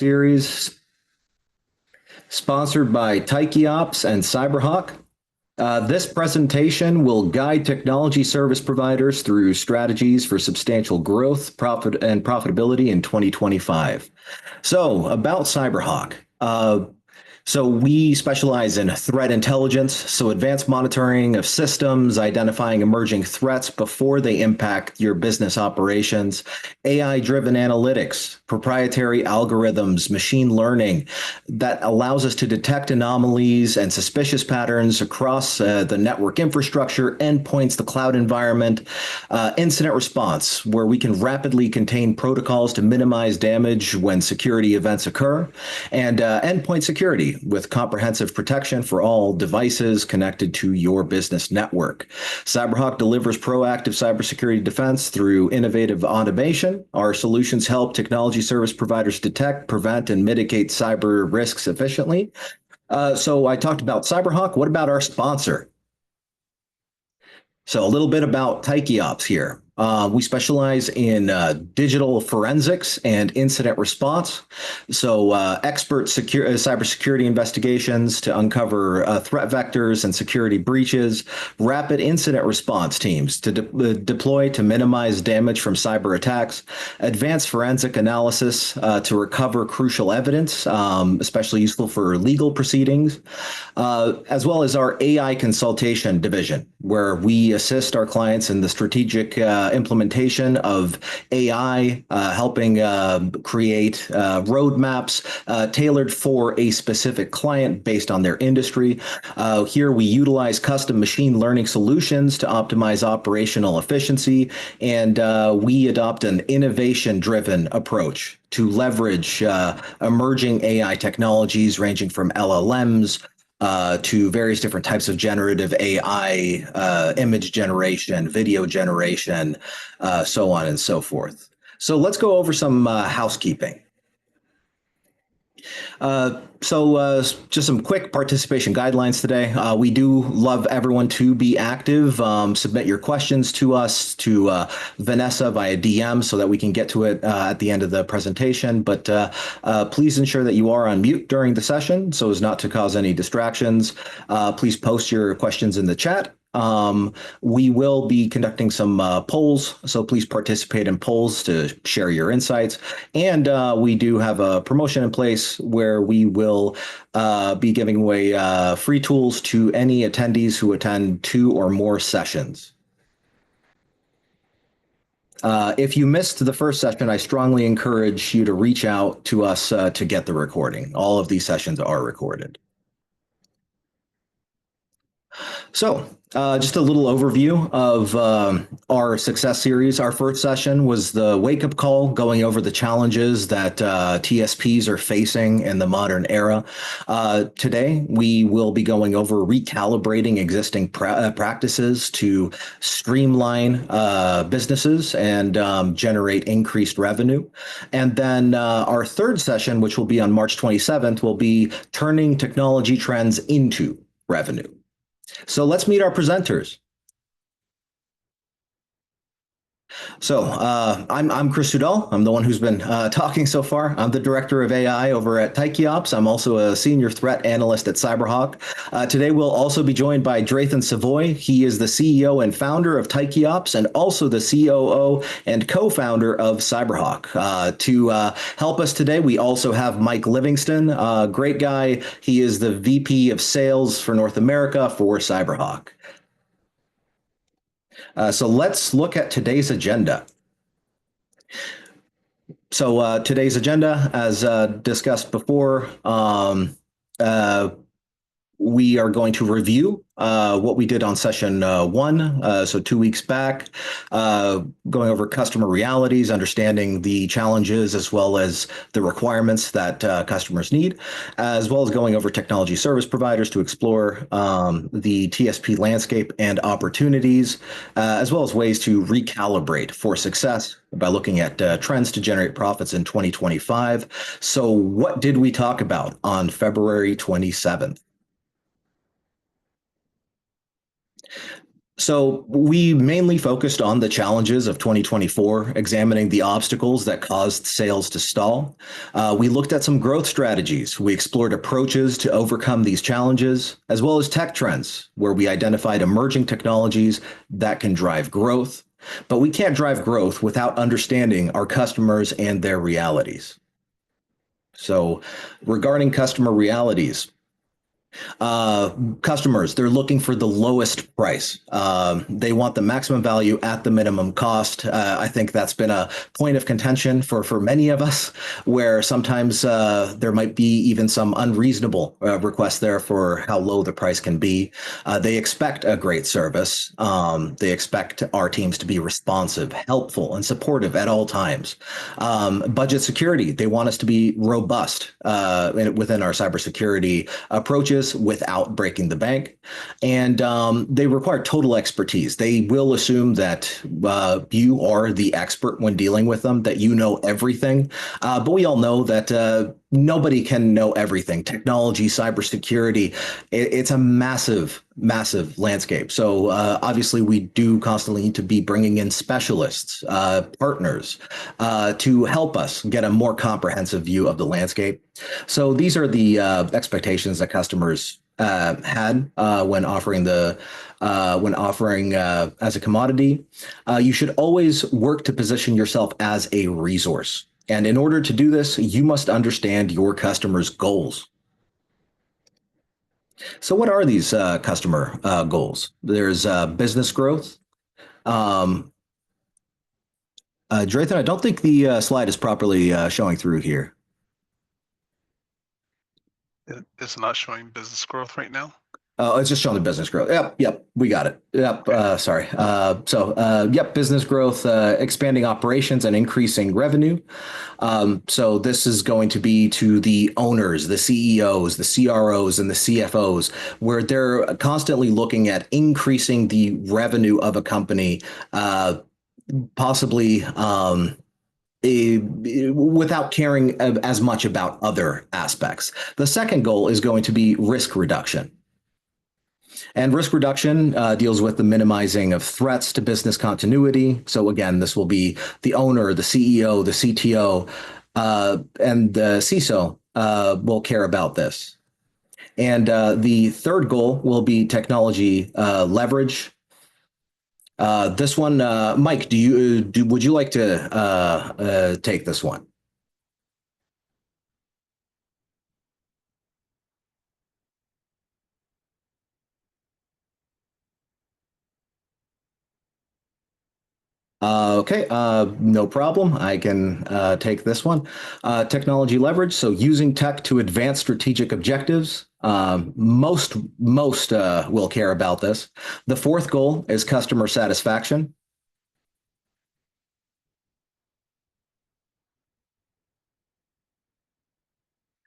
series sponsored by Taikiops and Cyberhawk. This presentation will guide technology service providers through strategies for substantial growth, profit, and profitability in 2025. So, about Cyberhawk. So we specialize in threat intelligence, so advanced monitoring of systems, identifying emerging threats before they impact your business operations, AI-driven analytics, proprietary algorithms, machine learning that allows us to detect anomalies and suspicious patterns across the network infrastructure, endpoints, the cloud environment, incident response, where we can rapidly contain protocols to minimize damage when security events occur, and endpoint security with comprehensive protection for all devices connected to your business network. Cyberhawk delivers proactive cybersecurity defense through innovative automation. Our solutions help technology service providers detect, prevent, and mitigate cyber risks efficiently. So I talked about Cyberhawk. What about our sponsor? So a little bit about Taikiops here. We specialize in digital forensics and incident response. So expert cybersecurity investigations to uncover threat vectors and security breaches, rapid incident response teams to deploy to minimize damage from cyber attacks, advanced forensic analysis to recover crucial evidence, especially useful for legal proceedings, as well as our AI consultation division, where we assist our clients in the strategic implementation of AI, helping create roadmaps tailored for a specific client based on their industry. Here we utilize custom machine learning solutions to optimize operational efficiency, and we adopt an innovation-driven approach to leverage emerging AI technologies ranging from LLMs to various different types of generative AI, image generation, video generation, so on and so forth. So let's go over some housekeeping. Just some quick participation guidelines today. We do love everyone to be active. Submit your questions to us, to Vanessa via DM so that we can get to it at the end of the presentation. But please ensure that you are on mute during the session so as not to cause any distractions. Please post your questions in the chat. We will be conducting some polls, so please participate in polls to share your insights. And we do have a promotion in place where we will be giving away free tools to any attendees who attend 2 or more sessions. If you missed the first session, I strongly encourage you to reach out to us to get the recording. All of these sessions are recorded. So just a little overview of our success series. Our first session was the wake-up call, going over the challenges that TSPs are facing in the modern era. Today, we will be going over recalibrating existing practices to streamline businesses and generate increased revenue. And then our third session, which will be on March 27th, will be turning technology trends into revenue. So let's meet our presenters. So I'm Chris Udall. I'm the one who's been talking so far. I'm the director of AI over at Taikiops. I'm also a senior threat analyst at Cyberhawk. Today we'll also be joined by Drathan Savoy. He is the CEO and founder of Taikiops and also the COO and co-founder of Cyberhawk. To help us today, we also have Mike Livingston, a great guy. He is the VP of Sales for North America for Cyberhawk. So let's look at today's agenda. So today's agenda, as discussed before, we are going to review what we did on session 1, so 2 weeks back, going over customer realities, understanding the challenges as well as the requirements that customers need, as well as going over technology service providers to explore the TSP landscape and opportunities, as well as ways to recalibrate for success by looking at trends to generate profits in 2025. So what did we talk about on February 27th? So we mainly focused on the challenges of 2024, examining the obstacles that caused sales to stall. We looked at some growth strategies. We explored approaches to overcome these challenges, as well as tech trends, where we identified emerging technologies that can drive growth. But we can't drive growth without understanding our customers and their realities. So, regarding customer realities, customers, they're looking for the lowest price. They want the maximum value at the minimum cost. I think that's been a point of contention for many of us, where sometimes there might be even some unreasonable requests there for how low the price can be. They expect a great service. They expect our teams to be responsive, helpful, and supportive at all times. Budget security, they want us to be robust within our cybersecurity approaches without breaking the bank. And they require total expertise. They will assume that you are the expert when dealing with them, that you know everything. But we all know that nobody can know everything. Technology, cybersecurity, it's a massive, massive landscape. So obviously, we do constantly need to be bringing in specialists, partners, to help us get a more comprehensive view of the landscape. So these are the expectations that customers had when offering as a commodity. You should always work to position yourself as a resource. And in order to do this, you must understand your customers' goals. So, what are these customer goals? There's business growth. Um, Drayton, I don't think the slide is properly showing through here. It's not showing business growth right now. Oh, it's just showing the business growth. Yep, we got it. Yep, sorry. Yep, business growth, expanding operations and increasing revenue. So this is going to be to the owners, the CEOs, the CROs, and the CFOs, where they're constantly looking at increasing the revenue of a company, possibly without caring as much about other aspects. The second goal is going to be risk reduction. And risk reduction deals with the minimizing of threats to business continuity. So again, this will be the owner, the CEO, the CTO, and the CISO will care about this. And the third goal will be technology leverage. This one, Mike, would you like to take this one? Okay, no problem. I can take this one. Technology leverage. So using tech to advance strategic objectives. Most will care about this. The fourth goal is customer satisfaction.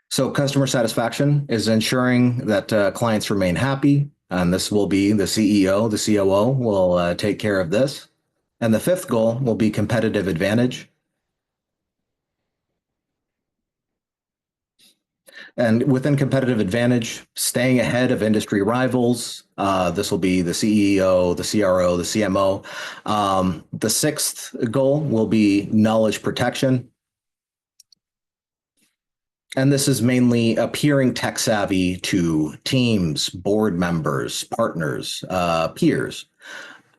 So customer satisfaction is ensuring that clients remain happy, and this will be the CEO, the COO will take care of this. And the fifth goal will be competitive advantage. And within competitive advantage, staying ahead of industry rivals. This will be the CEO, the CRO, the CMO. The sixth goal will be knowledge protection. And this is mainly appearing tech savvy to teams, board members, partners, peers.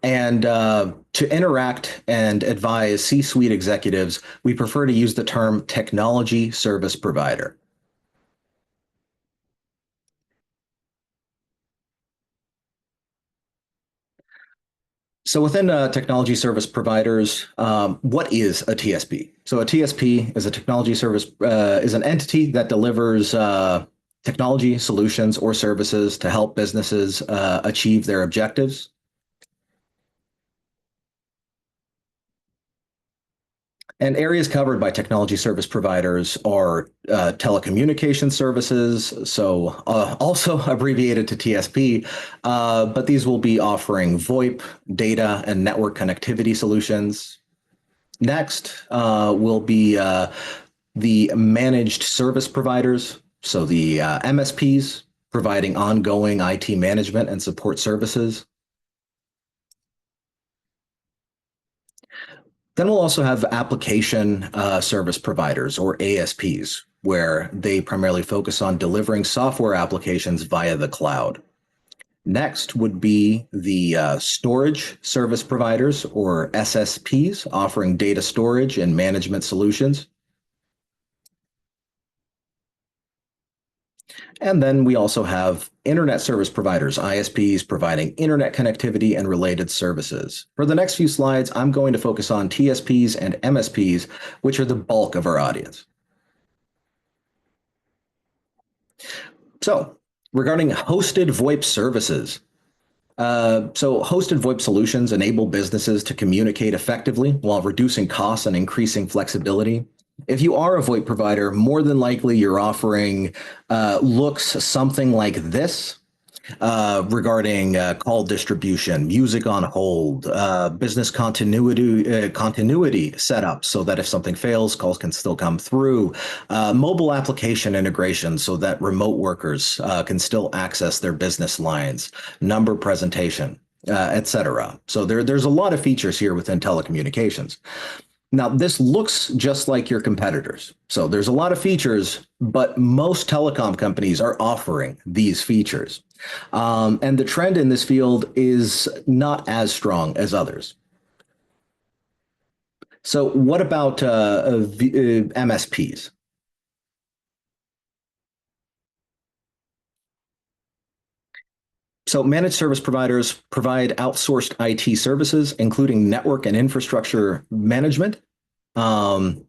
And to interact and advise C-suite executives, we prefer to use the term technology service provider. So within technology service providers, what is a TSP? So a TSP is a technology service, is an entity that delivers technology solutions or services to help businesses achieve their objectives. And areas covered by technology service providers are telecommunication services, so also abbreviated to TSP, but these will be offering VoIP, data, and network connectivity solutions. Next will be the managed service providers, so the MSPs providing ongoing IT management and support services. Then we'll also have application service providers or ASPs, where they primarily focus on delivering software applications via the cloud. Next would be the storage service providers or SSPs, offering data storage and management solutions. And then we also have internet service providers, ISPs, providing internet connectivity and related services. For the next few slides, I'm going to focus on TSPs and MSPs, which are the bulk of our audience. So, regarding hosted VoIP services, hosted VoIP solutions enable businesses to communicate effectively while reducing costs and increasing flexibility. If you are a VoIP provider, more than likely you're offering looks something like this. Regarding call distribution, music on hold, business continuity setup so that if something fails, calls can still come through, mobile application integration so that remote workers can still access their business lines, number presentation, etc. So there's a lot of features here within telecommunications. Now, this looks just like your competitors. So there's a lot of features, but most telecom companies are offering these features. And the trend in this field is not as strong as others. So what about MSPs? So managed service providers provide outsourced IT services, including network and infrastructure management, um,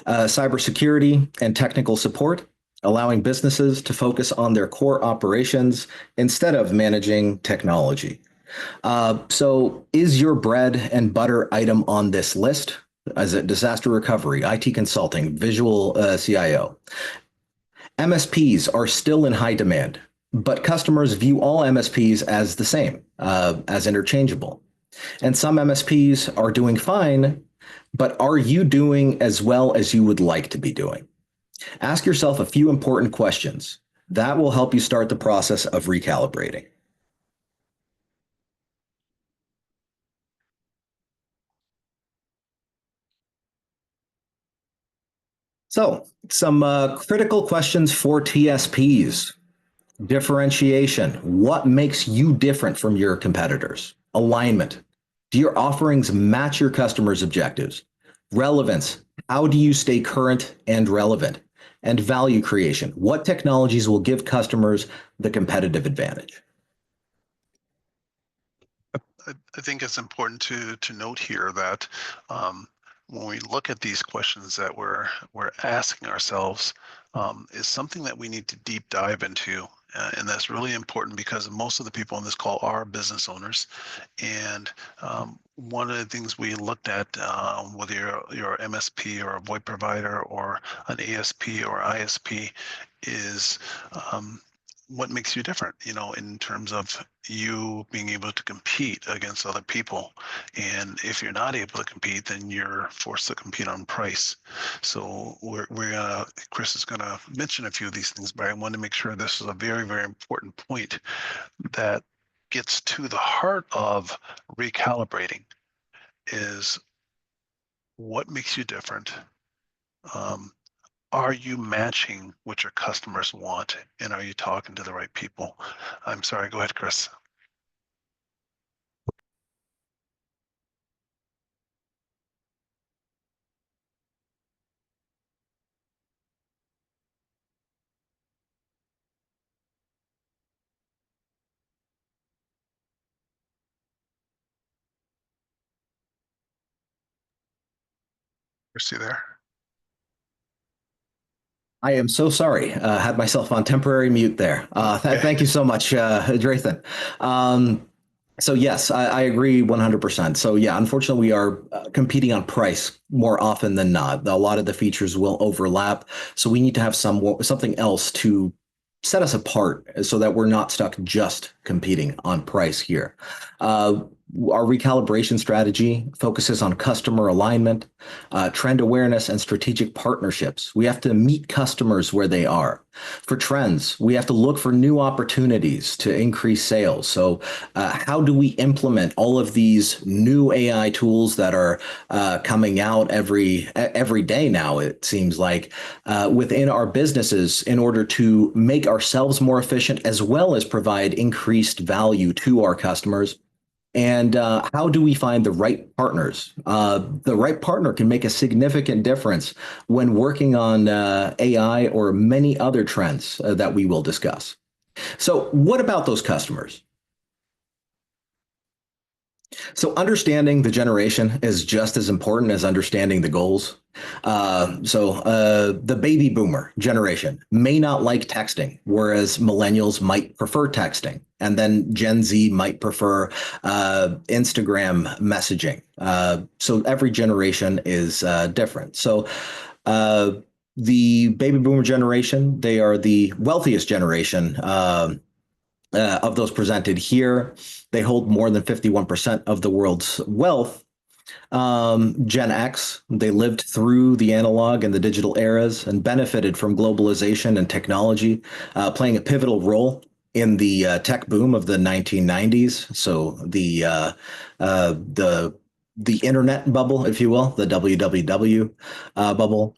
cybersecurity, and technical support, allowing businesses to focus on their core operations instead of managing technology. So is your bread and butter item on this list? Is it disaster recovery, IT consulting, visual CIO? MSPs are still in high demand, but customers view all MSPs as the same, as interchangeable. And some MSPs are doing fine, but are you doing as well as you would like to be doing? Ask yourself a few important questions. That will help you start the process of recalibrating. So, some critical questions for TSPs. Differentiation. What makes you different from your competitors? Alignment. Do your offerings match your customers' objectives? Relevance. How do you stay current and relevant? And value creation. What technologies will give customers the competitive advantage? I think it's important to note here that when we look at these questions that we're asking ourselves, is something that we need to deep dive into. And that's really important because most of the people on this call are business owners. And one of the things we looked at, whether you're MSP or a VoIP provider or an ASP or ISP, is what makes you different, in terms of you being able to compete against other people. And if you're not able to compete, then you're forced to compete on price. So Chris is gonna mention a few of these things, but I want to make sure this is a very, very important point that gets to the heart of recalibrating is what makes you different. Are you matching what your customers want, and are you talking to the right people? I'm sorry, go ahead, Chris. Chris, you there? I am so sorry. Had myself on temporary mute there. Okay. Thank you so much, Drathan. So yes, I agree 100%. So yeah, unfortunately, we are competing on price more often than not. A lot of the features will overlap, so we need to have something else to set us apart, so that we're not stuck just competing on price here. our recalibration strategy focuses on customer alignment, trend awareness, and strategic partnerships. We have to meet customers where they are. For trends, we have to look for new opportunities to increase sales. So, how do we implement all of these new AI tools that are coming out every day now? It seems like within our businesses in order to make ourselves more efficient as well as provide increased value to our customers. And how do we find the right partners? The right partner can make a significant difference when working on AI or many other trends that we will discuss. So, what about those customers? So understanding the generation is just as important as understanding the goals. The baby boomer generation may not like texting, whereas millennials might prefer texting. And then Gen Z might prefer Instagram messaging. So every generation is different. Uh, the baby boomer generation, they are the wealthiest generation of those presented here. They hold more than 51% of the world's wealth. Gen X, they lived through the analog and the digital eras and benefited from globalization and technology, playing a pivotal role in the tech boom of the 1990s. So the internet bubble, if you will, the WWW bubble.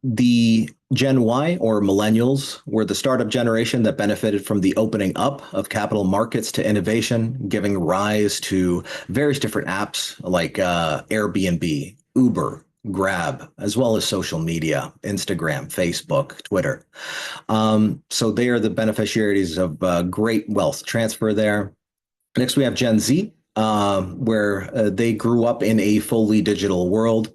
The Gen Y or millennials were the startup generation that benefited from the opening up of capital markets to innovation, giving rise to various different apps like Airbnb, Uber, Grab, as well as social media, Instagram, Facebook, Twitter. So they are the beneficiaries of great wealth transfer there. Next, we have Gen Z, where they grew up in a fully digital world,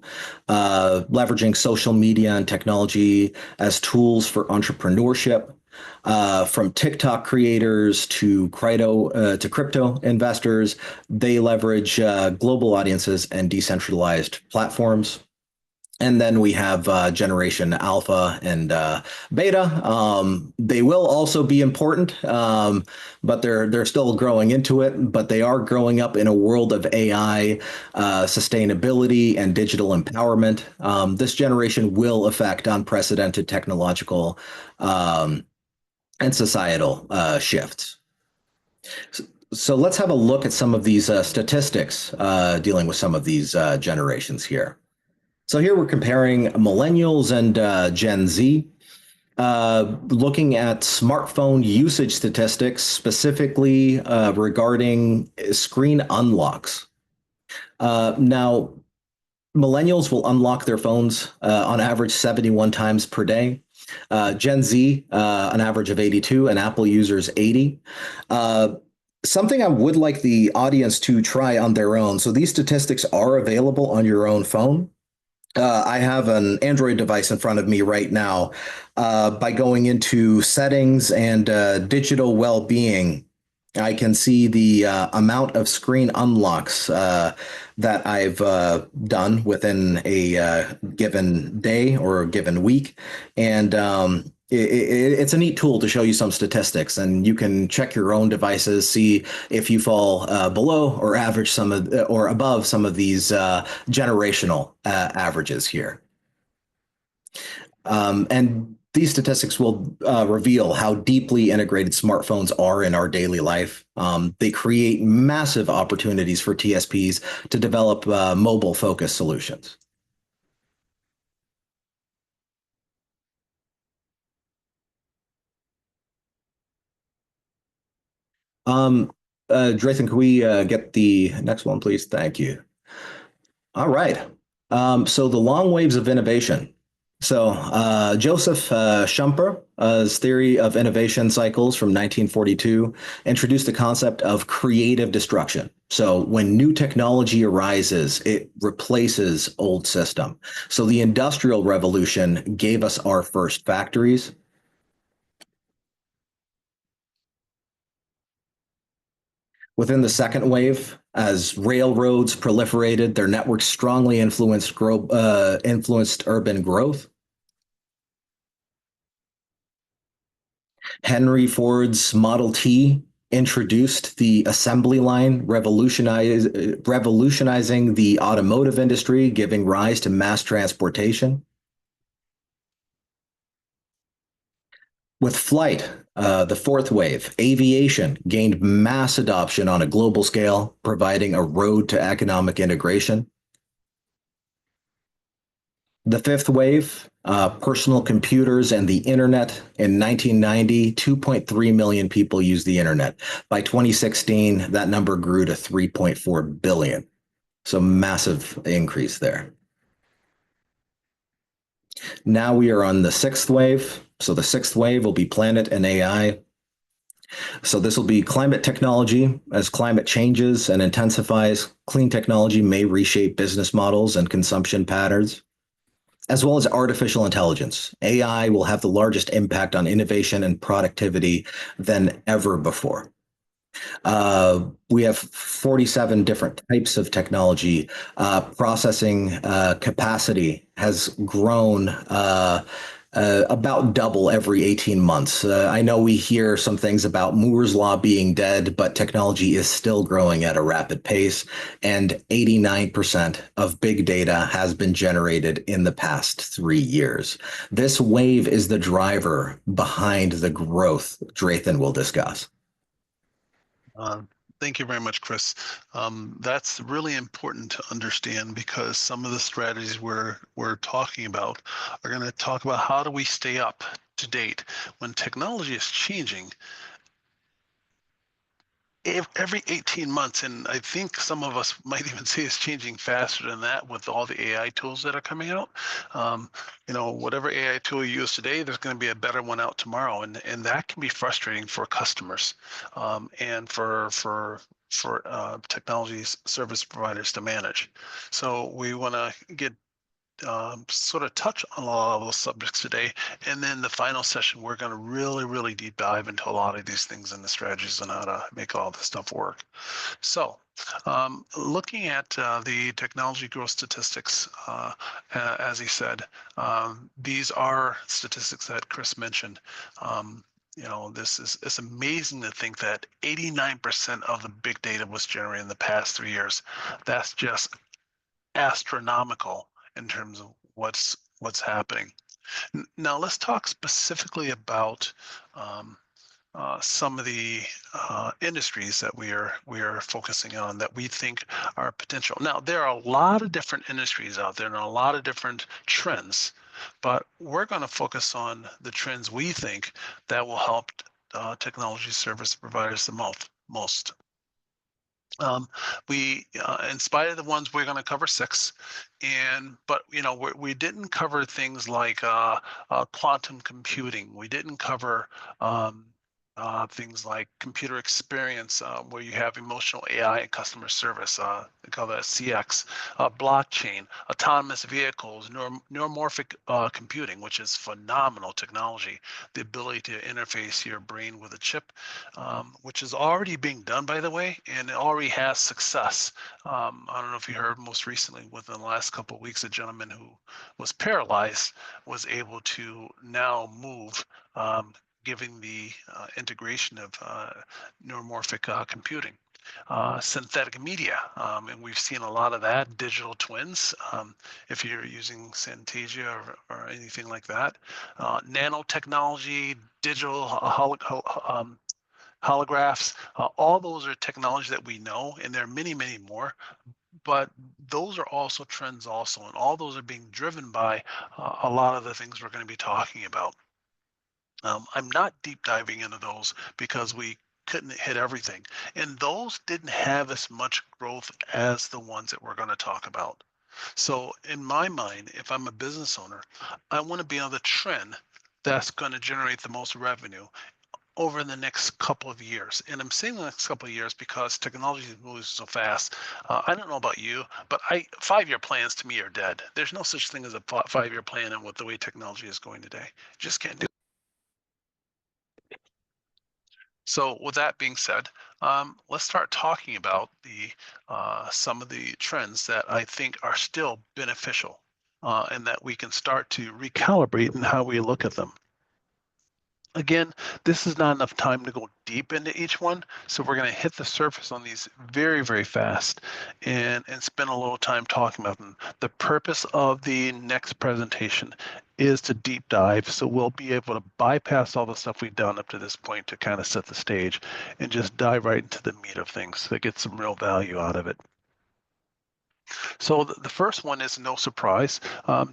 leveraging social media and technology as tools for entrepreneurship. From TikTok creators to crypto investors, they leverage global audiences and decentralized platforms. And then we have Generation Alpha and Beta. They will also be important, but they're still growing into it. But they are growing up in a world of AI, sustainability, and digital empowerment. This generation will affect unprecedented technological and societal shifts. So let's have a look at some of these statistics dealing with some of these generations here. So here we're comparing millennials and Gen Z, looking at smartphone usage statistics, specifically regarding screen unlocks. Now, millennials will unlock their phones on average 71 times per day. Gen Z, an average of 82, and Apple users 80. Something I would like the audience to try on their own. So these statistics are available on your own phone. I have an Android device in front of me right now. By going into settings and digital well-being, I can see the amount of screen unlocks that I've done within a given day or a given week. And it's a neat tool to show you some statistics, and you can check your own devices, see if you fall below or average some of or above some of these generational averages here. And these statistics will reveal how deeply integrated smartphones are in our daily life. They create massive opportunities for TSPs to develop mobile-focused solutions. Drayton, can we get the next one, please? Thank you. All right. So the long waves of innovation. So Joseph Schumpeter's theory of innovation cycles from 1942 introduced the concept of creative destruction. So when new technology arises, it replaces old system. So the Industrial Revolution gave us our first factories. Within the second wave, as railroads proliferated, their networks strongly influenced urban growth. Henry Ford's Model T introduced the assembly line, revolutionizing the automotive industry, giving rise to mass transportation. With flight, the fourth wave, aviation gained mass adoption on a global scale, providing a road to economic integration. The fifth wave, personal computers and the internet. In 1990, 2.3 million people used the internet. By 2016, that number grew to 3.4 billion. So massive increase there. Now we are on the sixth wave. So the sixth wave will be planet and AI. So this will be climate technology. As climate changes and intensifies, clean technology may reshape business models and consumption patterns, as well as artificial intelligence. AI will have the largest impact on innovation and productivity than ever before. We have 47 different types of technology. Processing capacity has grown about double every 18 months. I know we hear some things about Moore's Law being dead, but technology is still growing at a rapid pace, and 89% of big data has been generated in the past 3 years. This wave is the driver behind the growth Drathan will discuss. Thank you very much, Chris. That's really important to understand because some of the strategies we're talking about are going to talk about how do we stay up to date when technology is changing every 18 months, and I think some of us might even say it's changing faster than that with all the AI tools that are coming out. Whatever AI tool you use today, there's going to be a better one out tomorrow, and that can be frustrating for customers and for technology service providers to manage. So we want to get sort of touch on a lot of those subjects today. And then the final session, we're going to really deep dive into a lot of these things and the strategies on how to make all this stuff work. So looking at the technology growth statistics, as he said, these are statistics that Chris mentioned. It's amazing to think that 89% of the big data was generated in the past 3 years. That's just astronomical in terms of what's happening. Now let's talk specifically about some of the industries that we are focusing on that we think are potential. Now there are a lot of different industries out there and a lot of different trends, but we're going to focus on the trends we think that will help technology service providers the most. In spite of the ones we're going to cover 6, but we didn't cover things like quantum computing. We didn't cover things like computer experience, where you have emotional AI and customer service. They call that CX. Blockchain, autonomous vehicles, neuromorphic computing, which is phenomenal technology. The ability to interface your brain with a chip, which is already being done, by the way, and it already has success. I don't know if you heard most recently, within the last couple of weeks, a gentleman who was paralyzed was able to now move, giving the integration of neuromorphic computing. Synthetic media, and we've seen a lot of that, digital twins, if you're using Synthesia or anything like that. Nanotechnology, digital holographs, all those are technologies that we know, and there are many more, but those are also trends also, and all those are being driven by a lot of the things we're going to be talking about. I'm not deep diving into those because we couldn't hit everything. And those didn't have as much growth as the ones that we're going to talk about. So in my mind, if I'm a business owner, I want to be on the trend that's going to generate the most revenue over the next couple of years. And I'm saying the next couple of years because technology is moving so fast. I don't know about you, but 5-year plans to me are dead. There's no such thing as a 5-year plan and with the way technology is going today. Just can't do it. So with that being said, let's start talking about some of the trends that I think are still beneficial and that we can start to recalibrate in how we look at them. Again, this is not enough time to go deep into each one, so we're going to hit the surface on these very, very fast and spend a little time talking about them. The purpose of the next presentation is to deep dive, so we'll be able to bypass all the stuff we've done up to this point to kind of set the stage and just dive right into the meat of things to get some real value out of it. So the first one is no surprise,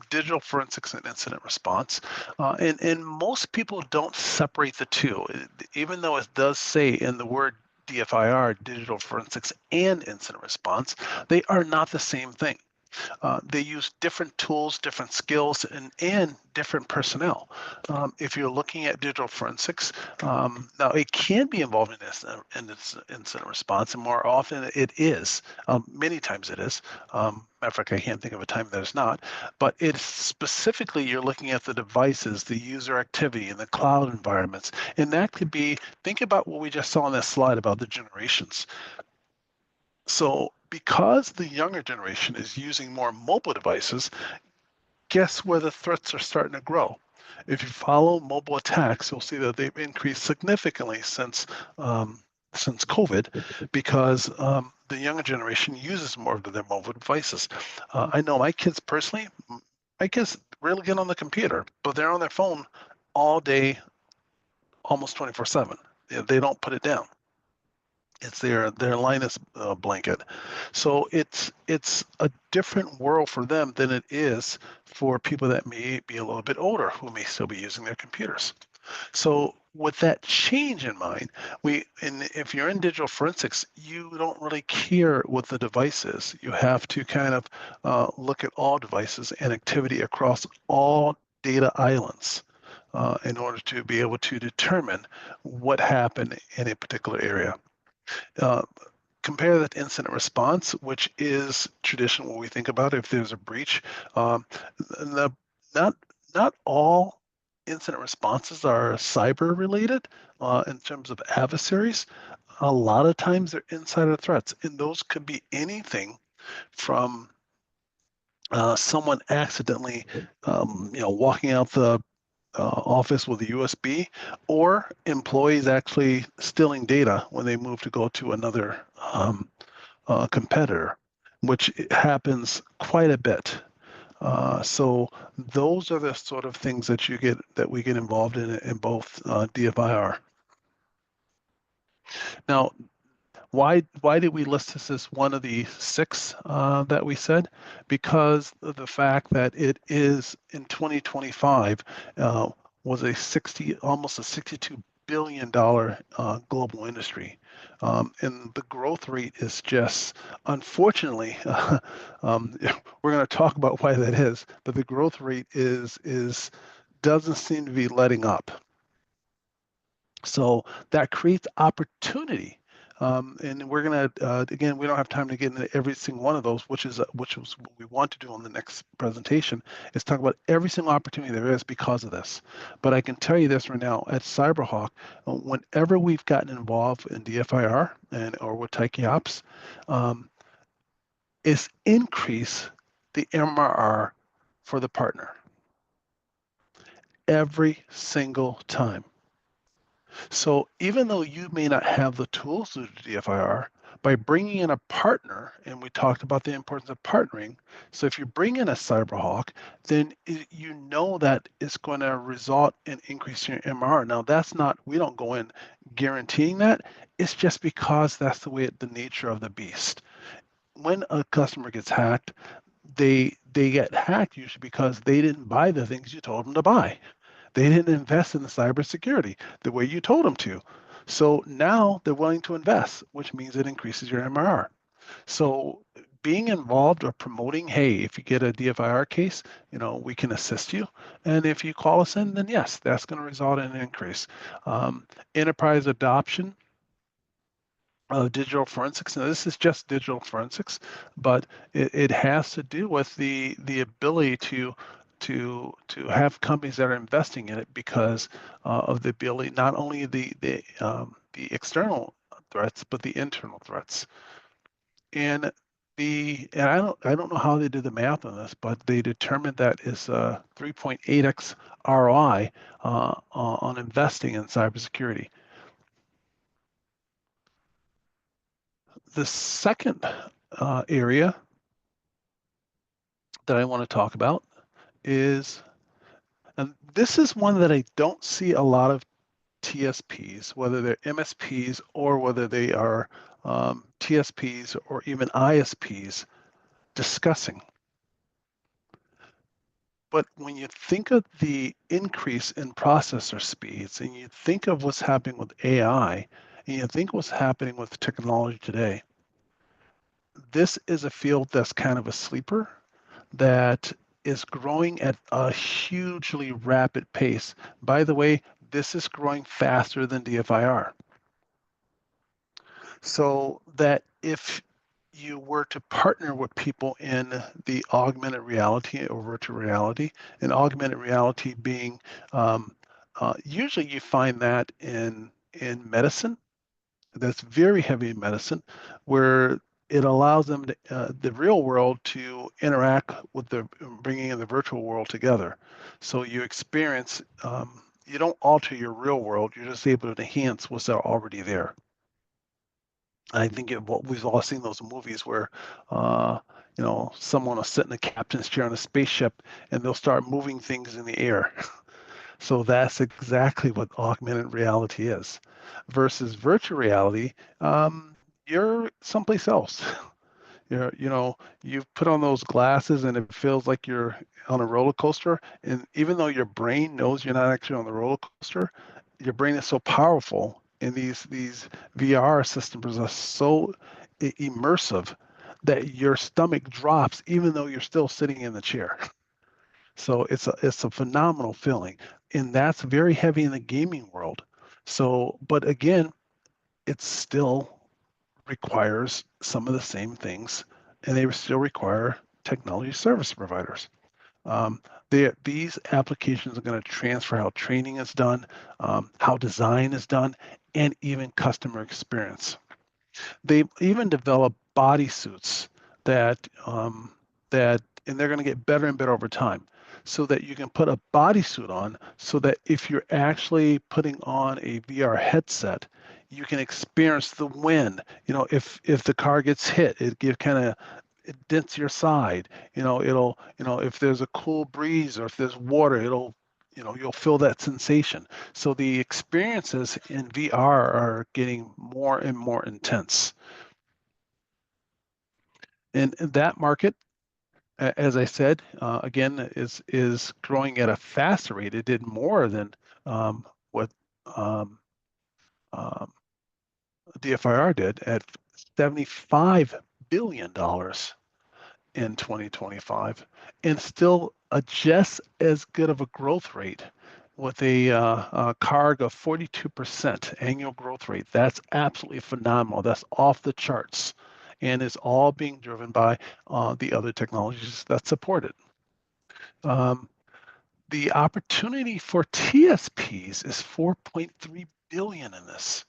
digital forensics and incident response. And most people don't separate the two, even though it does say in the word DFIR, digital forensics and incident response, they are not the same thing. They use different tools, different skills, and different personnel. If you're looking at digital forensics, now it can be involved in this incident response, and more often it is. Many times it is. Matter of fact, I can't think of a time that it's not. But it's specifically you're looking at the devices, the user activity, and the cloud environments, and that could be. Think about what we just saw on that slide about the generations. So because the younger generation is using more mobile devices, guess where the threats are starting to grow? If you follow mobile attacks, you'll see that they've increased significantly since COVID, because the younger generation uses more of their mobile devices. I know my kids personally. My kids rarely get on the computer, but they're on their phone all day, almost 24/7. They don't put it down. It's their Linus blanket. So it's a different world for them than it is for people that may be a little bit older who may still be using their computers. So with that change in mind, and if you're in digital forensics, you don't really care what the device is. You have to kind of look at all devices and activity across all data islands in order to be able to determine what happened in a particular area. Uh, Compare that to incident response, which is traditional when we think about it, if there's a breach. The, not not all incident responses are cyber related in terms of adversaries. A lot of times they're insider threats, and those could be anything from someone accidentally, walking out the office with a USB, or employees actually stealing data when they move to go to another competitor, which happens quite a bit. So those are the sort of things that we get involved in both DFIR. Now, why did we list this as one of the six that we said? Because of the fact that it is in 2025 was almost a $62 billion global industry, and the growth rate is just, unfortunately, we're going to talk about why that is, but the growth rate is doesn't seem to be letting up. So that creates opportunity. And we're going to, again, we don't have time to get into every single one of those, which is what we want to do on the next presentation, is talk about every single opportunity there is because of this. But I can tell you this right now, at Cyberhawk, whenever we've gotten involved in DFIR or with Taiki Ops, is increase the MRR for the partner every single time. So even though you may not have the tools to do DFIR, by bringing in a partner, and we talked about the importance of partnering. So if you bring in a Cyberhawk, then you know that it's going to result in increasing your MR. Now that's not, we don't go in guaranteeing that. It's just because that's the way, the nature of the beast. When a customer gets hacked, they get hacked usually because they didn't buy the things you told them to buy. They didn't invest in the cybersecurity the way you told them to. So now they're willing to invest, which means it increases your MRR. So being involved or promoting, hey, if you get a DFIR case, we can assist you. And if you call us in, then yes, that's going to result in an increase. Enterprise adoption of digital forensics. Now, this is just digital forensics, but it has to do with the ability to have companies that are investing in it because of the ability, not only the external threats, but the internal threats. And I don't know how they did the math on this, but they determined that is 3.8x ROI on investing in cybersecurity. The second area that I want to talk about is, and this is one that I don't see a lot of TSPs, whether they're MSPs or whether they are TSPs or even ISPs, discussing. But when you think of the increase in processor speeds and you think of what's happening with AI and you think what's happening with technology today, this is a field that's kind of a sleeper that is growing at a hugely rapid pace. By the way, this is growing faster than DFIR. So that if you were to partner with people in the augmented reality or virtual reality, and augmented reality being usually you find that in medicine, that's very heavy in medicine, where it allows them to, the real world to interact with the bringing in the virtual world together. So you experience, you don't alter your real world, you're just able to enhance what's already there. I think what we've all seen those movies where, someone will sit in a captain's chair on a spaceship and they'll start moving things in the air. So that's exactly what augmented reality is. Versus virtual reality, you're someplace else. You put on those glasses and it feels like you're on a roller coaster. And even though your brain knows you're not actually on the roller coaster, your brain is so powerful, and these VR systems are so immersive that your stomach drops even though you're still sitting in the chair. So it's a phenomenal feeling, and that's very heavy in the gaming world. So, but again, it still requires some of the same things, and they still require technology service providers. These applications are going to transfer how training is done, how design is done, and even customer experience. They even develop bodysuits that and they're going to get better and better over time, so that you can put a bodysuit on, so that if you're actually putting on a VR headset, you can experience the wind. If the car gets hit, it dents your side. If there's a cool breeze or if there's water, you'll feel that sensation. So the experiences in VR are getting more and more intense. And that market, as I said, again, is growing at a faster rate. It did more than what um, um, DFIR did at $75 billion in 2025, and still just as good of a growth rate with a CARG of 42% annual growth rate. That's absolutely phenomenal. That's off the charts, and is all being driven by the other technologies that support it. The opportunity for TSPs is 4.3 billion in this.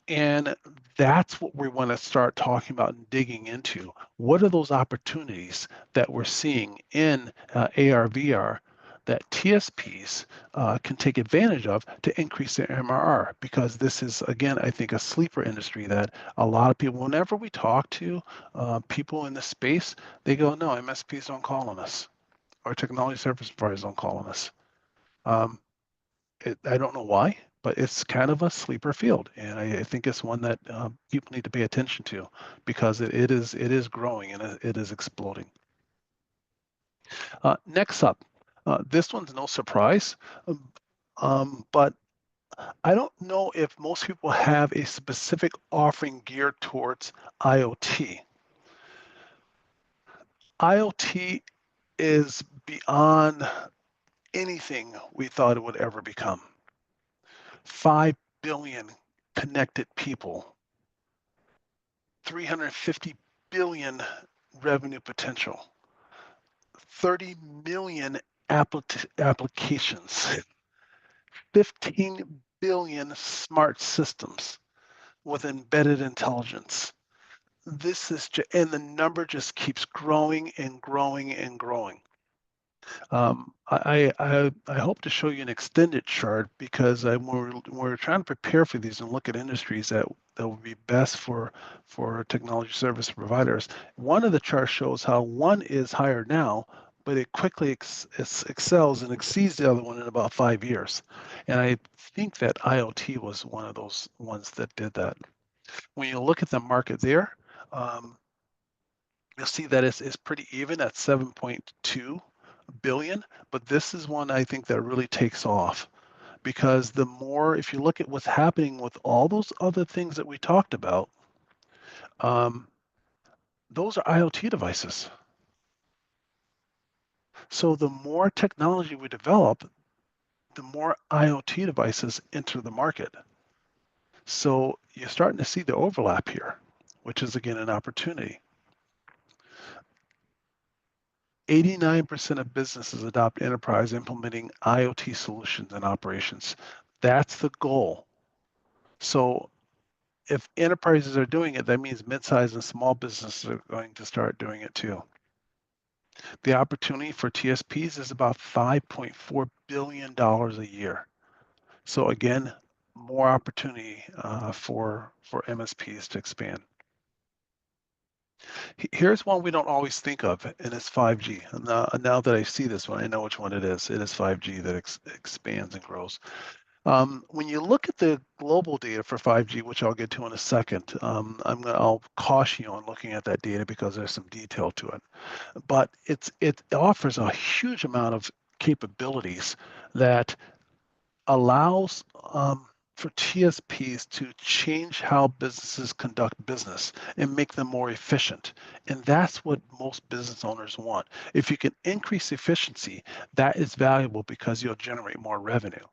And that's what we want to start talking about and digging into. What are those opportunities that we're seeing in AR, VR that TSPs can take advantage of to increase their MRR? Because this is, again, I think a sleeper industry that a lot of people, whenever we talk to people in the space, they go, no, MSPs don't call on us, or technology service providers don't call on us. Um, I don't know why, but it's kind of a sleeper field, and I think it's one that people need to pay attention to, because it is growing and it is exploding. Next up, this one's no surprise, but I don't know if most people have a specific offering geared towards IoT. IoT is beyond anything we thought it would ever become. 5 billion connected people, 350 billion revenue potential, 30 million applications, 15 billion smart systems with embedded intelligence. And the number just keeps growing and growing and growing. I hope to show you an extended chart because when we're trying to prepare for these and look at industries that would be best for technology service providers. One of the charts shows how one is higher now, but it quickly excels and exceeds the other one in about 5 years. And I think that IoT was one of those ones that did that. When you look at the market there, um, you'll see that it's pretty even at 7.2 billion, but this is one I think that really takes off because the more, if you look at what's happening with all those other things that we talked about, um, those are IoT devices. So the more technology we develop, the more IoT devices enter the market. So you're starting to see the overlap here, which is again an opportunity. 89% of businesses adopt enterprise implementing IoT solutions and operations. That's the goal. So if enterprises are doing it, that means mid-sized and small businesses are going to start doing it too. The opportunity for TSPs is about $5.4 billion a year. So again, more opportunity for MSPs to expand. Here's one we don't always think of, and it's 5G. Now that I see this one, I know which one it is. It is 5G that expands and grows. When you look at the global data for 5G, which I'll get to in a second, I'll caution you on looking at that data because there's some detail to it. But it offers a huge amount of capabilities that allows for TSPs to change how businesses conduct business and make them more efficient. And that's what most business owners want. If you can increase efficiency, that is valuable because you'll generate more revenue.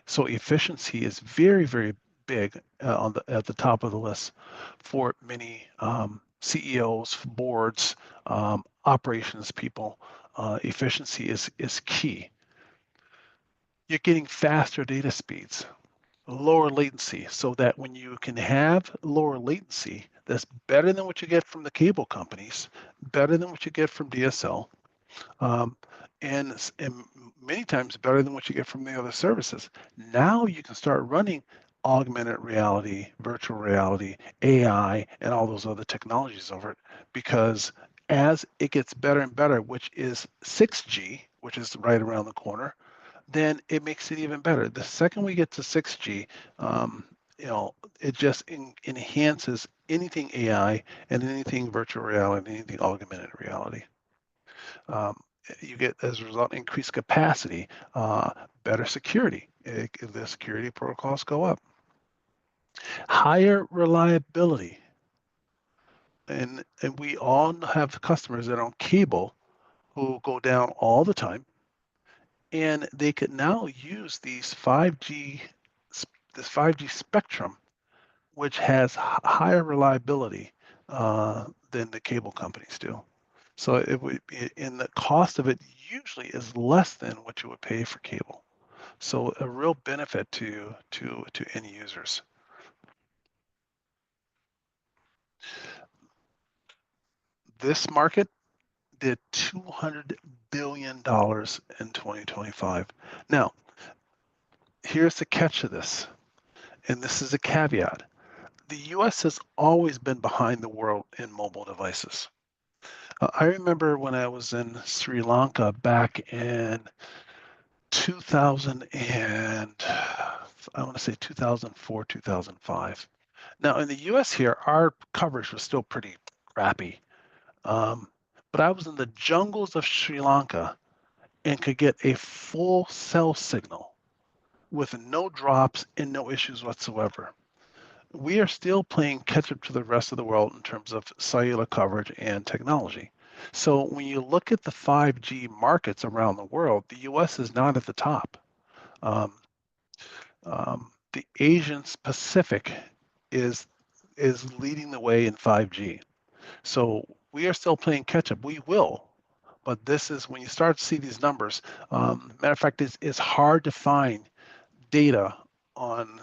So efficiency is very, very big at the top of the list for many CEOs, boards, operations people. Efficiency is key. You're getting faster data speeds, lower latency, so that when you can have lower latency, that's better than what you get from the cable companies, better than what you get from DSL, um, and many times better than what you get from the other services. Now you can start running augmented reality, virtual reality, AI, and all those other technologies over it because as it gets better and better, which is 6G, which is right around the corner, then it makes it even better. The second we get to 6G, um, it just enhances anything AI and anything virtual reality, anything augmented reality. Um, you get, as a result, increased capacity, better security. The security protocols go up. Higher reliability. And we all have customers that are on cable who go down all the time and they could now use this 5G spectrum, which has higher reliability than the cable companies do. So it would be, and the cost of it usually is less than what you would pay for cable. So a real benefit to end users. This market did $200 billion in 2025. Now, here's the catch of this, and this is a caveat. The US has always been behind the world in mobile devices. I remember when I was in Sri Lanka back in 2000 and I want to say 2004, 2005. Now in the US here, our coverage was still pretty crappy. Um, but I was in the jungles of Sri Lanka and could get a full cell signal with no drops and no issues whatsoever. We are still playing catch up to the rest of the world in terms of cellular coverage and technology. So when you look at the 5G markets around the world, the US is not at the top. Um, the Asian Pacific is is leading the way in 5G. So we are still playing catch up. We will, but this is when you start to see these numbers. Matter of fact, it's hard to find data on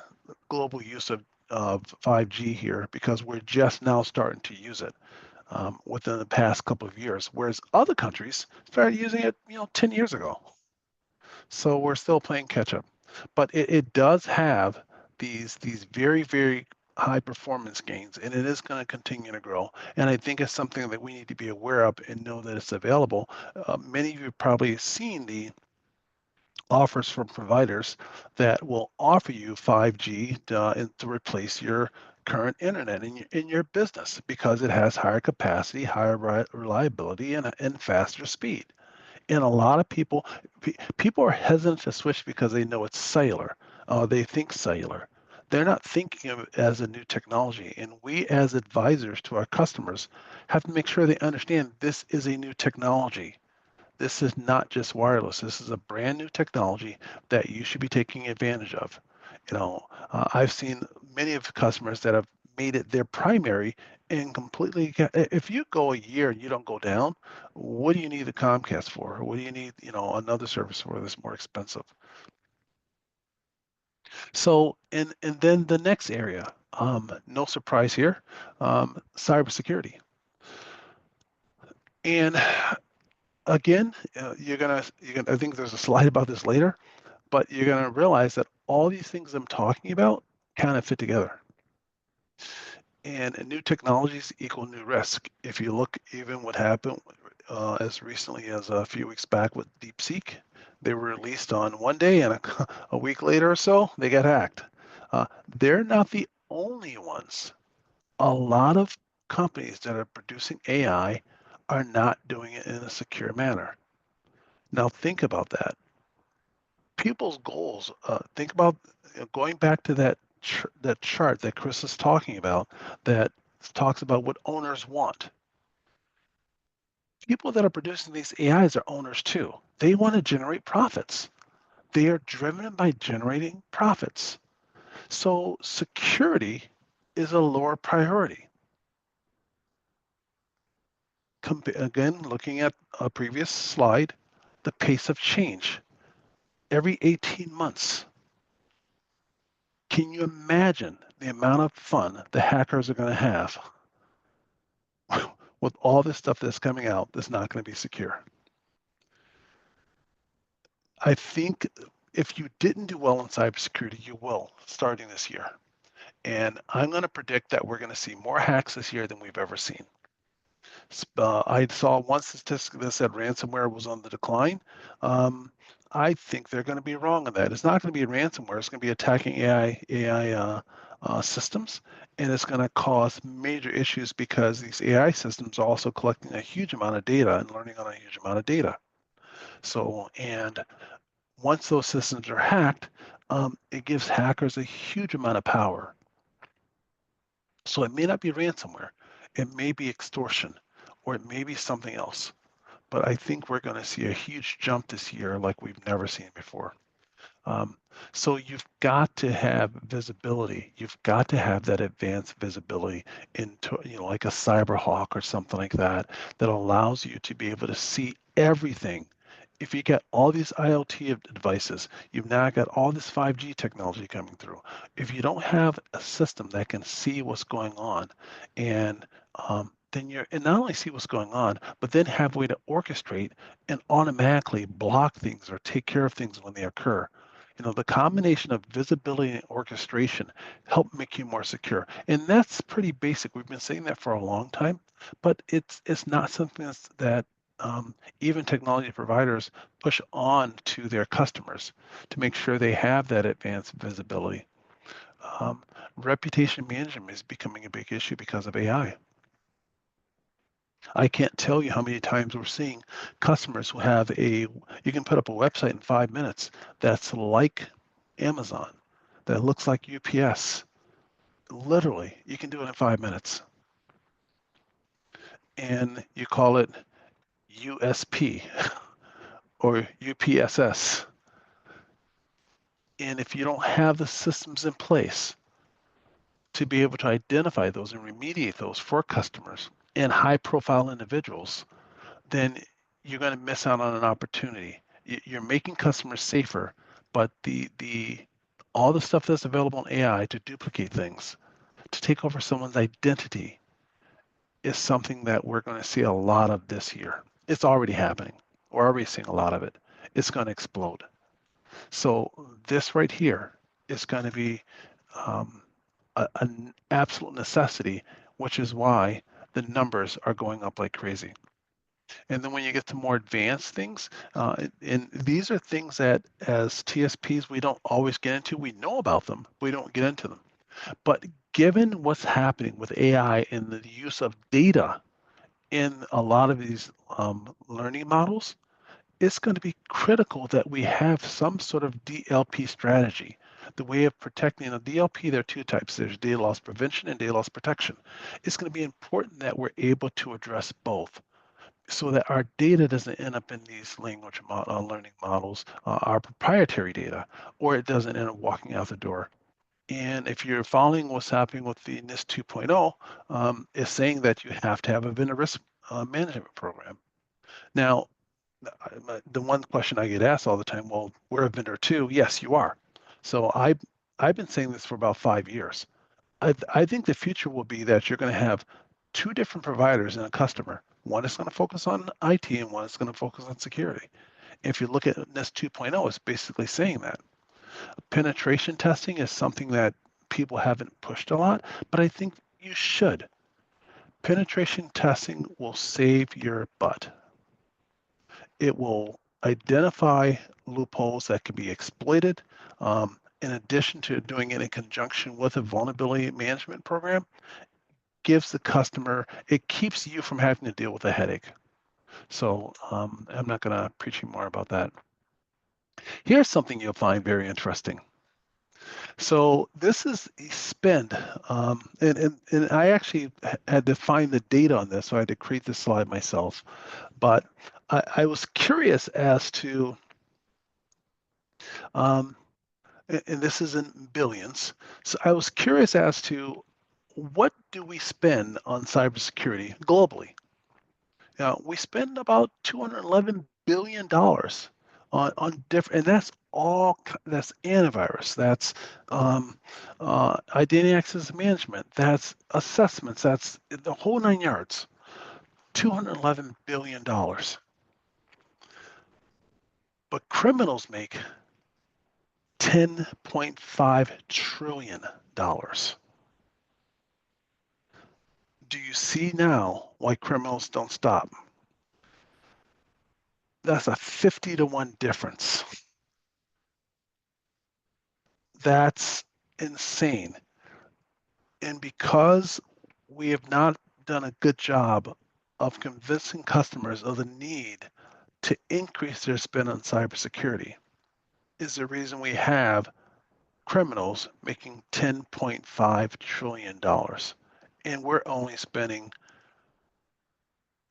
global use of 5G here because we're just now starting to use it. within the past couple of years, whereas other countries started using it, 10 years ago. So we're still playing catch up, but it does have these very, very high performance gains, and it is going to continue to grow. And I think it's something that we need to be aware of and know that it's available. Many of you have probably seen the offers from providers that will offer you 5G to replace your current internet in your business because it has higher capacity, higher reliability, and faster speed. And a lot of people are hesitant to switch because they know it's cellular. They think cellular. They're not thinking of it as a new technology. And we, as advisors to our customers, have to make sure they understand this is a new technology. This is not just wireless. This is a brand new technology that you should be taking advantage of. I've seen many of the customers that have made it their primary and completely. If you go a year and you don't go down, what do you need the Comcast for? What do you need, another service for that's more expensive? So, and then the next area, no surprise here, cybersecurity. And again, you're gonna. I think there's a slide about this later, but you're going to realize that all these things I'm talking about kind of fit together. And new technologies equal new risk. If you look even what happened as recently as a few weeks back with DeepSeek, they were released on one day and a week later or so, they got hacked. They're not the only ones. A lot of companies that are producing AI are not doing it in a secure manner. Now think about that. People's goals. Think about going back to that chart that Chris is talking about that talks about what owners want. People that are producing these AIs are owners too. They want to generate profits. They are driven by generating profits. So security is a lower priority. Again, looking at a previous slide, the pace of change. Every 18 months, can you imagine the amount of fun the hackers are going to have with all this stuff that's coming out that's not going to be secure? I think if you didn't do well in cybersecurity, you will starting this year. And I'm going to predict that we're going to see more hacks this year than we've ever seen. I saw one statistic that said ransomware was on the decline. I think they're going to be wrong on that. It's not going to be ransomware. It's going to be attacking AI systems, and it's going to cause major issues because these AI systems are also collecting a huge amount of data and learning on a huge amount of data. So, and once those systems are hacked, it gives hackers a huge amount of power. So it may not be ransomware, it may be extortion, or it may be something else. But I think we're going to see a huge jump this year like we've never seen before. Um, so you've got to have visibility. You've got to have that advanced visibility into, like a Cyberhawk or something like that, that allows you to be able to see everything. If you get all these IoT devices, you've now got all this 5G technology coming through. If you don't have a system that can see what's going on, and then and not only see what's going on, but then have a way to orchestrate and automatically block things or take care of things when they occur. The combination of visibility and orchestration help make you more secure. And that's pretty basic. We've been saying that for a long time, but it's not something that even technology providers push on to their customers to make sure they have that advanced visibility. Reputation management is becoming a big issue because of AI. I can't tell you how many times we're seeing customers who have you can put up a website in 5 minutes that's like Amazon, that looks like UPS. Literally, you can do it in 5 minutes. And you call it USP or UPSS. And if you don't have the systems in place to be able to identify those and remediate those for customers and high profile individuals, then you're going to miss out on an opportunity. You're making customers safer, but the all the stuff that's available in AI to duplicate things, to take over someone's identity, is something that we're going to see a lot of this year. It's already happening. We're already seeing a lot of it. It's going to explode. So this right here is going to be um, an absolute necessity, which is why the numbers are going up like crazy. And then when you get to more advanced things, and these are things that as TSPs we don't always get into. We know about them, we don't get into them. But given what's happening with AI and the use of data in a lot of these learning models, it's going to be critical that we have some sort of DLP strategy. The way of protecting a DLP, there are two types. There's data loss prevention and data loss protection. It's going to be important that we're able to address both so that our data doesn't end up in these learning models, our proprietary data, or it doesn't end up walking out the door. And if you're following what's happening with the NIST 2.0, it's saying that you have to have a vendor risk management program. Now, the one question I get asked all the time, well, we're a vendor too. Yes, you are. So I've been saying this for about 5 years. I think the future will be that you're going to have two different providers in a customer. One is going to focus on IT and one is going to focus on security. If you look at NIST 2.0, it's basically saying that. Penetration testing is something that people haven't pushed a lot, but I think you should. Penetration testing will save your butt. It will identify loopholes that can be exploited. In addition to doing it in conjunction with a vulnerability management program, gives the customer, it keeps you from having to deal with a headache. So I'm not going to preach you more about that. Here's something you'll find very interesting. So this is a spend, and I actually had to find the data on this, so I had to create this slide myself. But I was curious as to, um, and this is in billions. So I was curious as to what do we spend on cybersecurity globally? We spend about $211 billion on different, and that's all, that's antivirus, that's identity access management, that's assessments, that's the whole 9 yards, $211 billion. But criminals make $10.5 trillion. Do you see now why criminals don't stop? That's a 50 to 1 difference. That's insane. And because we have not done a good job of convincing customers of the need to increase their spend on cybersecurity, is the reason we have criminals making $10.5 trillion. And we're only spending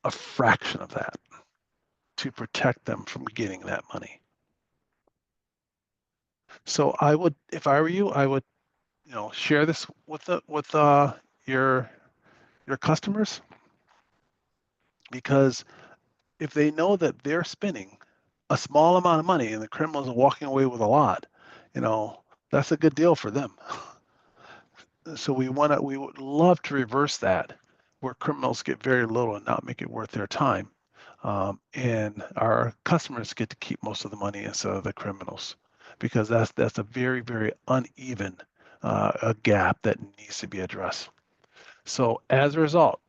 a fraction of that to protect them from getting that money. So I would, if I were you, I would, share this with your customers, because if they know that they're spending a small amount of money and the criminals are walking away with a lot, that's a good deal for them. So we would love to reverse that, where criminals get very little and not make it worth their time. And our customers get to keep most of the money instead of the criminals, because that's a very, very uneven a gap that needs to be addressed. So as a result,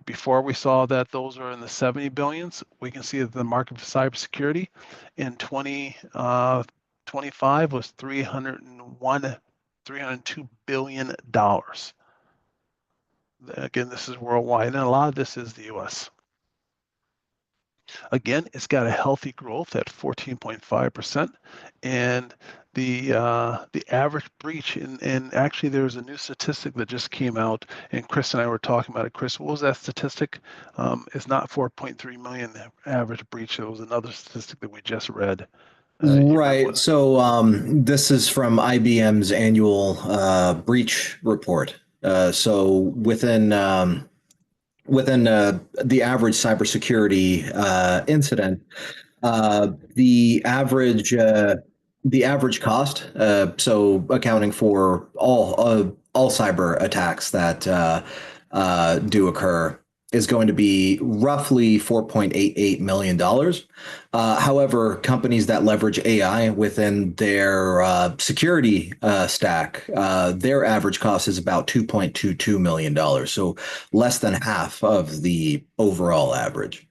before we saw that those are in the 70 billions, we can see that the market for cybersecurity in 2025 was $302 billion. Again, this is worldwide, and a lot of this is the US. Again, it's got a healthy growth at 14.5%, and the average breach, and actually there's a new statistic that just came out, and Chris and I were talking about it. Chris, what was that statistic? It's not 4.3 million average breach. It was another statistic that we just read. Right. So this is from IBM's annual breach report. So within the average cybersecurity incident, the average cost, so accounting for all cyber attacks that do occur is going to be roughly $4.88 million. However, companies that leverage AI within their security stack, their average cost is about $2.22 million. So less than half of the overall average.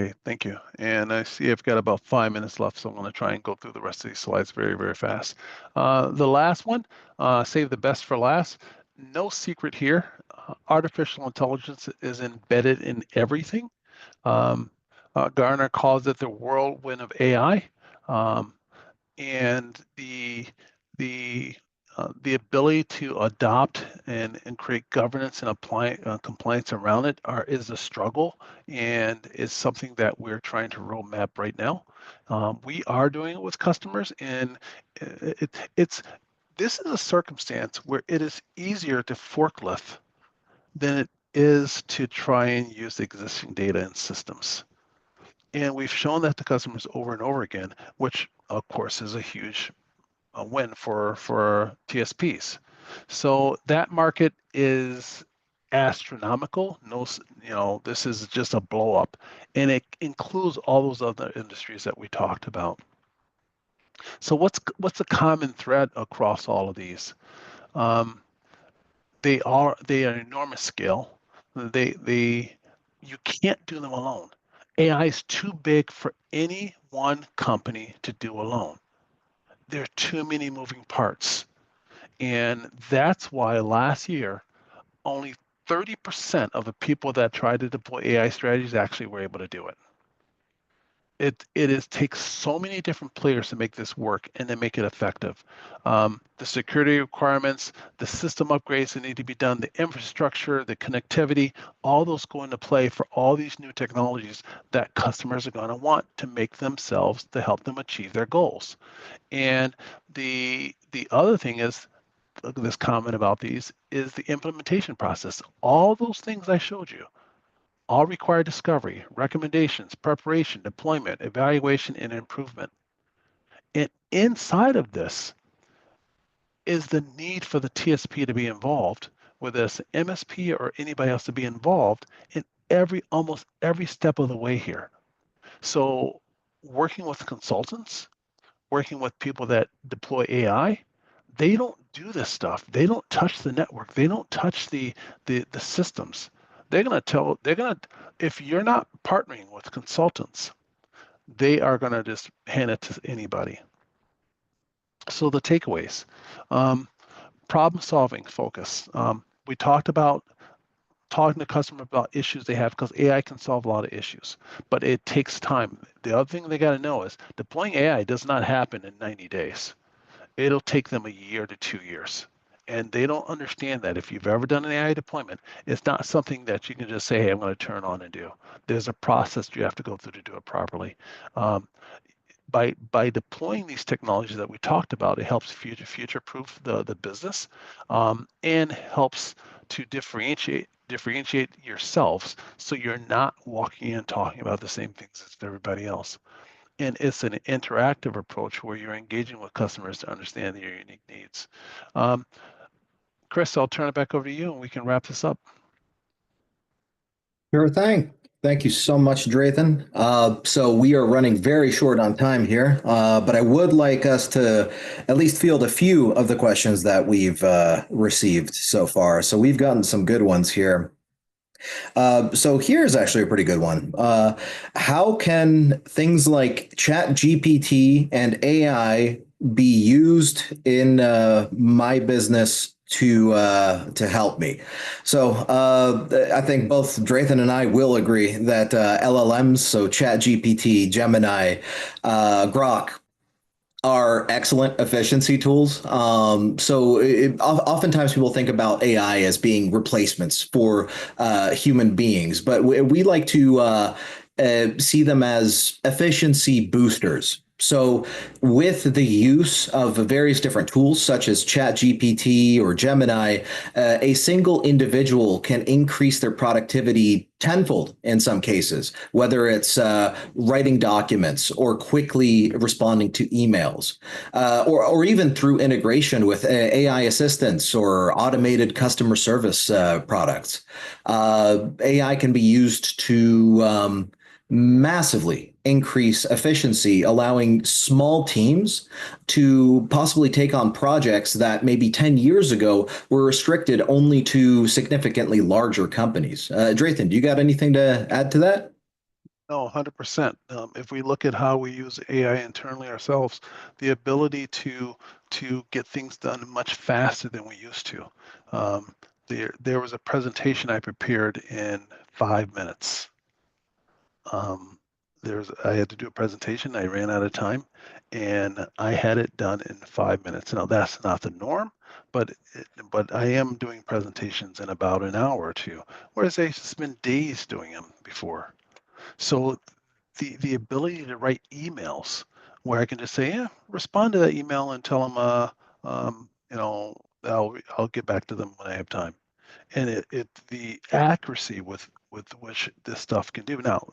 Okay, thank you. And I see I've got about 5 minutes left, so I'm going to try and go through the rest of these slides very, very fast. The last one, save the best for last. No secret here. Artificial intelligence is embedded in everything. Um, Garner calls it the whirlwind of AI. Um, and the ability to adopt and create governance and apply compliance around it is a struggle, and is something that we're trying to roadmap right now. We are doing it with customers, and it's this is a circumstance where it is easier to forklift than it is to try and use existing data and systems. And we've shown that to customers over and over again, which of course is a huge win for TSPs. So that market is astronomical. No, this is just a blow up, and it includes all those other industries that we talked about. So what's the common thread across all of these? Um, they are enormous scale. They you can't do them alone. AI is too big for any one company to do alone. There are too many moving parts. And that's why last year, only 30% of the people that tried to deploy AI strategies actually were able to do it. It takes so many different players to make this work and to make it effective. The security requirements, the system upgrades that need to be done, the infrastructure, the connectivity, all those go into play for all these new technologies that customers are going to want to make themselves to help them achieve their goals. And the other thing is, this comment about these, is the implementation process. All those things I showed you all require discovery, recommendations, preparation, deployment, evaluation, and improvement. And inside of this is the need for the TSP to be involved, whether it's an MSP or anybody else to be involved in almost every step of the way here. So working with consultants, working with people that deploy AI, they don't do this stuff. They don't touch the network. They don't touch the systems. They're gonna if you're not partnering with consultants, they are gonna just hand it to anybody. So the takeaways, um, problem solving focus. We talked about talking to customers about issues they have, because AI can solve a lot of issues, but it takes time. The other thing they got to know is deploying AI does not happen in 90 days. It'll take them a year to 2 years. And they don't understand that. If you've ever done an AI deployment, it's not something that you can just say, hey, I'm going to turn on and do. There's a process you have to go through to do it properly. Um, by deploying these technologies that we talked about, it helps future proof the business, and helps to differentiate yourselves, so you're not walking in talking about the same things as everybody else. And it's an interactive approach where you're engaging with customers to understand their unique needs. Um, Chris, I'll turn it back over to you and we can wrap this up. Sure thing. Thank you so much, Drayton. So we are running very short on time here, but I would like us to at least field a few of the questions that we've received so far. So we've gotten some good ones here. So here's actually a pretty good one. How can things like Chat GPT and AI be used in my business to help me? So I think both Drayton and I will agree that LLMs, so Chat GPT, Gemini, Grok, are excellent efficiency tools. Oftentimes people think about AI as being replacements for human beings, but we like to see them as efficiency boosters. So, with the use of various different tools such as ChatGPT or Gemini, a single individual can increase their productivity tenfold in some cases, whether it's writing documents or quickly responding to emails, or even through integration with AI assistants or automated customer service products. AI can be used to massively increase efficiency, allowing small teams to possibly take on projects that maybe 10 years ago were restricted only to significantly larger companies. Drayton, do you got anything to add to that? No, 100%. If we look at how we use AI internally ourselves, the ability to get things done much faster than we used to. Um, there was a presentation I prepared in 5 minutes. I had to do a presentation. I ran out of time, and I had it done in 5 minutes. Now that's not the norm, but I am doing presentations in about an hour or two, whereas I used to spend days doing them before. So the ability to write emails where I can just say, yeah, respond to that email and tell them, I'll get back to them when I have time. And the accuracy with which this stuff can do. Now,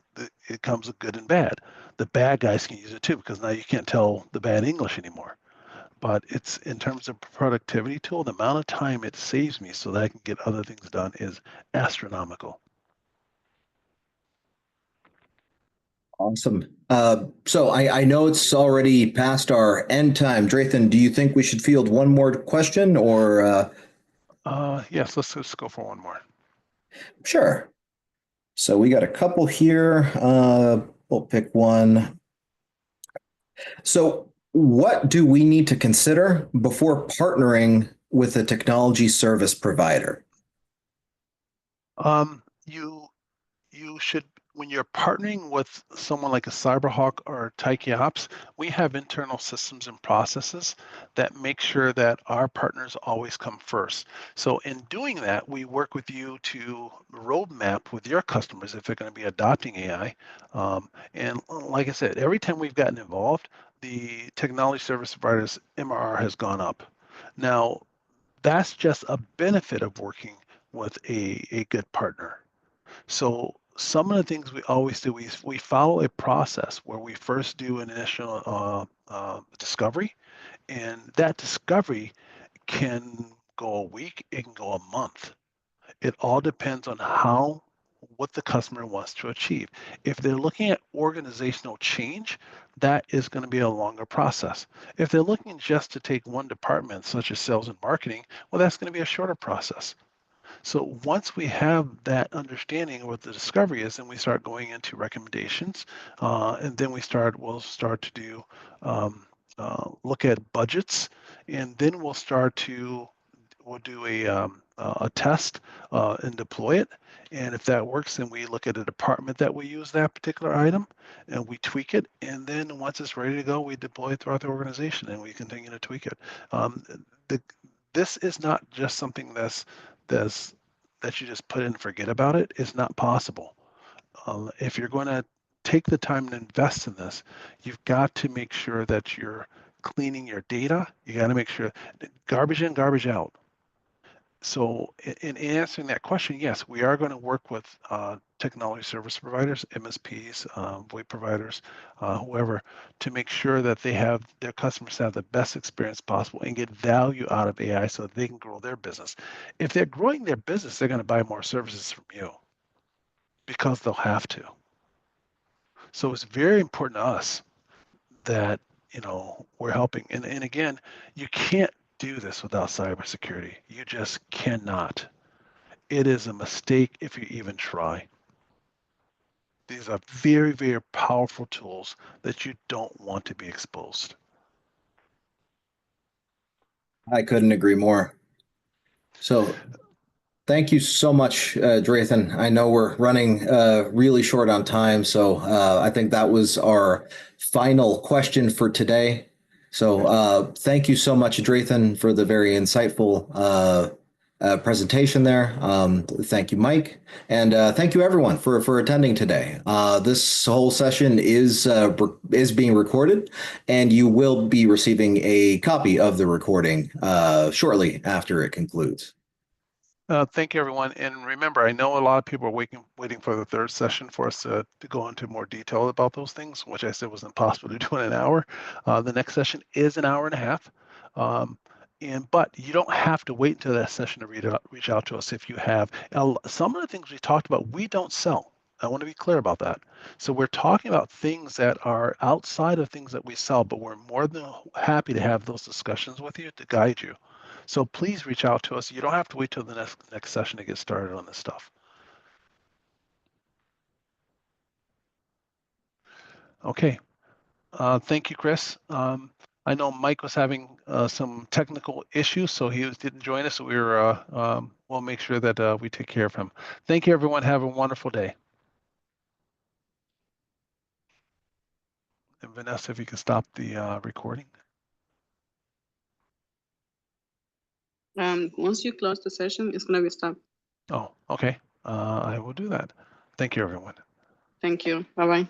it comes with good and bad. The bad guys can use it too because now you can't tell the bad English anymore. But it's in terms of productivity tool, the amount of time it saves me so that I can get other things done is astronomical. Awesome. So I know it's already past our end time. Drayton, do you think we should field one more question or Yes, let's just go for one more. sure? So we got a couple here. We'll pick one. So, what do we need to consider before partnering with a technology service provider? You should, when you're partnering with someone like a Cyberhawk or Taiki Ops, we have internal systems and processes that make sure that our partners always come first. So in doing that, we work with you to roadmap with your customers if they're going to be adopting AI. And like I said, every time we've gotten involved, the technology service providers MRR has gone up. Now, that's just a benefit of working with a good partner. So some of the things we always do, we follow a process where we first do an initial discovery, and that discovery can go a week, it can go a month. It all depends on what the customer wants to achieve. If they're looking at organizational change, that is going to be a longer process. If they're looking just to take one department, such as sales and marketing, well, that's going to be a shorter process. So once we have that understanding of what the discovery is, then we start going into recommendations, and then we'll start to do look at budgets, and then we'll do a test and deploy it. And if that works, then we look at a department that we use that particular item, and we tweak it. And then once it's ready to go, we deploy it throughout the organization, and we continue to tweak it. Um, the, this is not just something that's that you just put in and forget about it. It's not possible. If you're going to take the time and invest in this, you've got to make sure that you're cleaning your data. You got to make sure garbage in, garbage out. So in answering that question, yes, we are going to work with technology service providers, MSPs, VoIP providers, whoever, to make sure that their customers have the best experience possible and get value out of AI so that they can grow their business. If they're growing their business, they're going to buy more services from you because they'll have to. So it's very important to us that we're helping. And again, you can't do this without cybersecurity. You just cannot. It is a mistake if you even try. These are very, very powerful tools that you don't want to be exposed. I couldn't agree more. So, thank you so much, Drayton. I know we're running really short on time, so I think that was our final question for today. So, thank you so much, Drayton, for the very insightful presentation there. Thank you, Mike, and thank you everyone for attending today. This whole session is being recorded, and you will be receiving a copy of the recording shortly after it concludes. Thank you, everyone. And remember, I know a lot of people are waiting for the third session for us to go into more detail about those things, which I said was impossible to do in an hour. The next session is an hour and a half. But you don't have to wait until that session to reach out to us if you have. Some of the things we talked about, we don't sell. I want to be clear about that. So we're talking about things that are outside of things that we sell, but we're more than happy to have those discussions with you to guide you. So please reach out to us. You don't have to wait till the next session to get started on this stuff. Okay. Thank you, Chris. I know Mike was having some technical issues, so he didn't join us. So we'll make sure that we take care of him. Thank you, everyone. Have a wonderful day. And Vanessa, if you can stop the recording. Once you close the session, it's going to be stopped. Oh, okay. I will do that. Thank you, everyone. Thank you. Bye-bye.